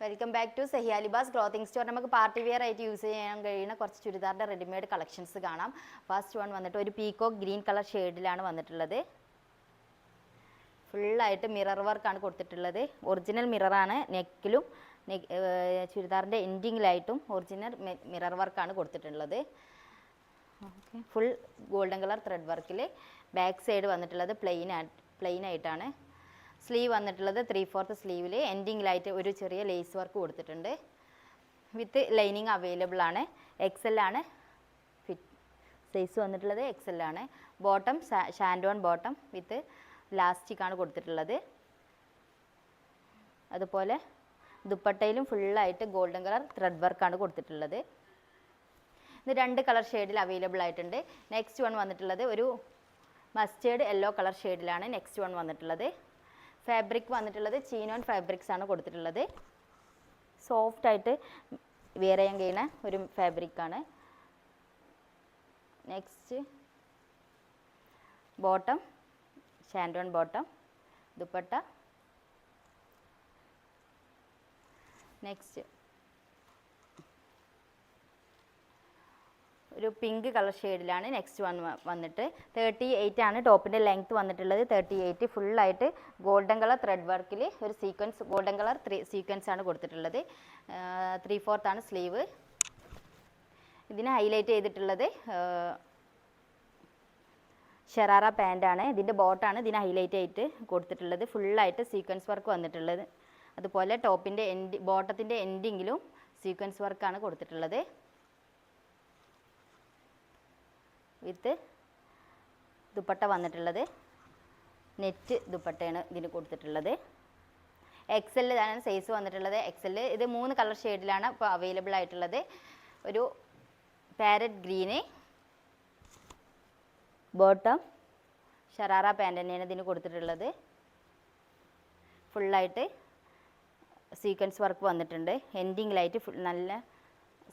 Welcome back to Sahiya Libas clothing store. നമുക്ക് party wear ആയിട്ട് use ചെയ്യാൻ കഴിയുന്ന കുറച്ച് ചുരിദാറിൻ്റെ റെഡിമെയ്ഡ് കളക്ഷൻസ് കാണാം. ഫസ്റ്റ് വൺ വന്നിട്ട് ഒരു പീകോക്ക് ഗ്രീൻ കളർ ഷെയ്ഡിലാണ് വന്നിട്ടുള്ളത്. ഫുള്ളായിട്ട് മിറർ വർക്കാണ് കൊടുത്തിട്ടുള്ളത്. ഒറിജിനൽ മിററാണ് നെക്കിലും ചുരിദാറിൻ്റെ എൻഡിങ്ങിലായിട്ടും ഒറിജിനൽ മിറർ വർക്കാണ് കൊടുത്തിട്ടുള്ളത്. Okay, full golden colour thread വർക്കിൽ ബാക്ക് സൈഡ് വന്നിട്ടുള്ളത് പ്ലെയിൻ ആയിട്ടാണ്. സ്ലീവ് വന്നിട്ടുള്ളത് 3/4 സ്ലീവിൽ എൻഡിങ്ങിലായിട്ട് ഒരു ചെറിയ ലേസ് വർക്ക് കൊടുത്തിട്ടുണ്ട്. വിത്ത് ലൈനിങ് അവൈലബിൾ ആണ്. XL ആണ് ഫിറ്റ് സൈസ് വന്നിട്ടുള്ളത്. XL ആണ്. ബോട്ടം ഷാൻഡോൺ ബോട്ടം വിത്ത് ലാസ്റ്റിക് ആണ് കൊടുത്തിട്ടുള്ളത്. അതുപോലെ ദുപ്പട്ടയിലും ഫുള്ളായിട്ട് ഗോൾഡൻ കളർ ത്രെഡ് വർക്കാണ് കൊടുത്തിട്ടുള്ളത്. ഇത് 2 കളർ ഷെയ്ഡിൽ അവൈലബിൾ ആയിട്ടുണ്ട്. നെക്സ്റ്റ് വൺ വന്നിട്ടുള്ളത് ഒരു മസ്റ്റേർഡ് യെല്ലോ കളർ ഷെയ്ഡിലാണ് നെക്സ്റ്റ് വൺ വന്നിട്ടുള്ളത്. ഫാബ്രിക് വന്നിട്ടുള്ളത് ചീനോൻ ഫാബ്രിക്സ് ആണ് കൊടുത്തിട്ടുള്ളത്. സോഫ്റ്റായിട്ട് വെയർ ചെയ്യാൻ കഴിയുന്ന ഒരു ഫാബ്രിക്കാണ്. നെക്സ്റ്റ് ബോട്ടം ഷാൻഡോൺ ബോട്ടം, ദുപ്പട്ട. നെക്സ്റ്റ് ഒരു പിങ്ക് കളർ ഷെയ്ഡിലാണ് നെക്സ്റ്റ് വൺ വന്നിട്ട് 38 ആണ് ടോപ്പിൻ്റെ ലെങ്ത്ത് വന്നിട്ടുള്ളത്. 38 ഫുള്ളായിട്ട് ഗോൾഡൻ കളർ ത്രെഡ് വർക്കിൽ ഒരു സീക്വൻസ് ഗോൾഡൻ കളർ സീക്വൻസ് ആണ് കൊടുത്തിട്ടുള്ളത്. 3/4 ആണ് സ്ലീവ്. ഇതിന് ഹൈലൈറ്റ് ചെയ്തിട്ടുള്ളത് ഷറാറ പാൻ്റാണ്. ഇതിൻ്റെ ബോട്ടാണ് ഇതിന് ഹൈലൈറ്റ് ആയിട്ട് കൊടുത്തിട്ടുള്ളത്. ഫുള്ളായിട്ട് സീക്വൻസ് വർക്ക് വന്നിട്ടുള്ളത്. അതുപോലെ ടോപ്പിൻ്റെ ബോട്ടത്തിൻ്റെ എൻഡിങ്ങിലും സീക്വൻസ് വർക്കാണ് കൊടുത്തിട്ടുള്ളത്. വിത്ത് ദുപ്പട്ട വന്നിട്ടുള്ളത് നെറ്റ് ദുപ്പട്ടയാണ് ഇതിന് കൊടുത്തിട്ടുള്ളത്. XL ആണ് സൈസ് വന്നിട്ടുള്ളത്. XL. ഇത് 3 കളർ ഷെയ്ഡിലാണ് ഇപ്പോൾ അവൈലബിൾ ആയിട്ടുള്ളത്. ഒരു parrot green bottom sharara pant തന്നെയാണ് ഇതിന് കൊടുത്തിട്ടുള്ളത്. ഫുള്ളായിട്ട് സീക്വൻസ് വർക്ക് വന്നിട്ടുണ്ട്. എൻഡിങ്ങിലായിട്ട് നല്ല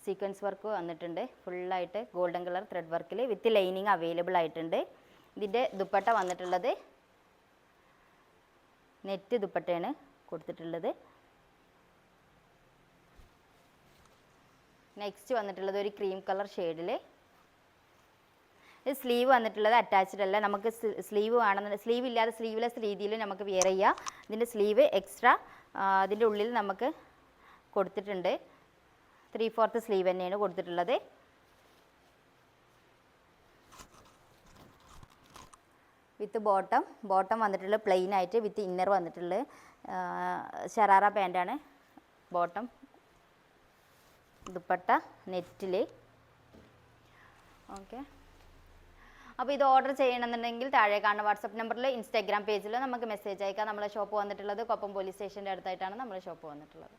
സീക്വൻസ് വർക്ക് വന്നിട്ടുണ്ട്. ഫുള്ളായിട്ട് ഗോൾഡൻ കളർ ത്രെഡ് വർക്കിൽ വിത്ത് ലൈനിങ് അവൈലബിൾ ആയിട്ടുണ്ട്. ഇതിൻ്റെ ദുപ്പട്ട വന്നിട്ടുള്ളത് നെറ്റ് ദുപ്പട്ടയാണ് കൊടുത്തിട്ടുള്ളത്. നെക്സ്റ്റ് വന്നിട്ടുള്ളത് ഒരു ക്രീം കളർ ഷെയ്ഡിൽ. സ്ലീവ് വന്നിട്ടുള്ളത് അറ്റാച്ച്ഡ് അല്ല. നമുക്ക് സ്ലീവ് വേണമെന്ന് സ്ലീവ് ഇല്ലാതെ സ്ലീവ്ലെസ് രീതിയിൽ നമുക്ക് വെയർ ചെയ്യാം. ഇതിൻ്റെ സ്ലീവ് എക്സ്ട്രാ അതിൻ്റെ ഉള്ളിൽ നമുക്ക് കൊടുത്തിട്ടുണ്ട്. 3/4 സ്ലീവ് തന്നെയാണ് കൊടുത്തിട്ടുള്ളത്. വിത്ത് ബോട്ടം വന്നിട്ടുള്ളത് പ്ലെയിൻ ആയിട്ട് വിത്ത് ഇന്നർ വന്നിട്ടുള്ളത് ഷറാറ പാൻ്റാണ്. ബോട്ടം ദുപ്പട്ട നെറ്റിൽ. ഓക്കെ, അപ്പോൾ ഇത് ഓർഡർ ചെയ്യണമെന്നുണ്ടെങ്കിൽ താഴെ കാണുന്ന വാട്സപ്പ് നമ്പറിൽ ഇൻസ്റ്റാഗ്രാം പേജിൽ നമുക്ക് മെസ്സേജ് അയക്കാം. നമ്മളെ ഷോപ്പ് വന്നിട്ടുള്ളത് കൊപ്പം പോലീസ് സ്റ്റേഷൻ്റെ അടുത്തായിട്ടാണ് നമ്മളെ ഷോപ്പ് വന്നിട്ടുള്ളത്.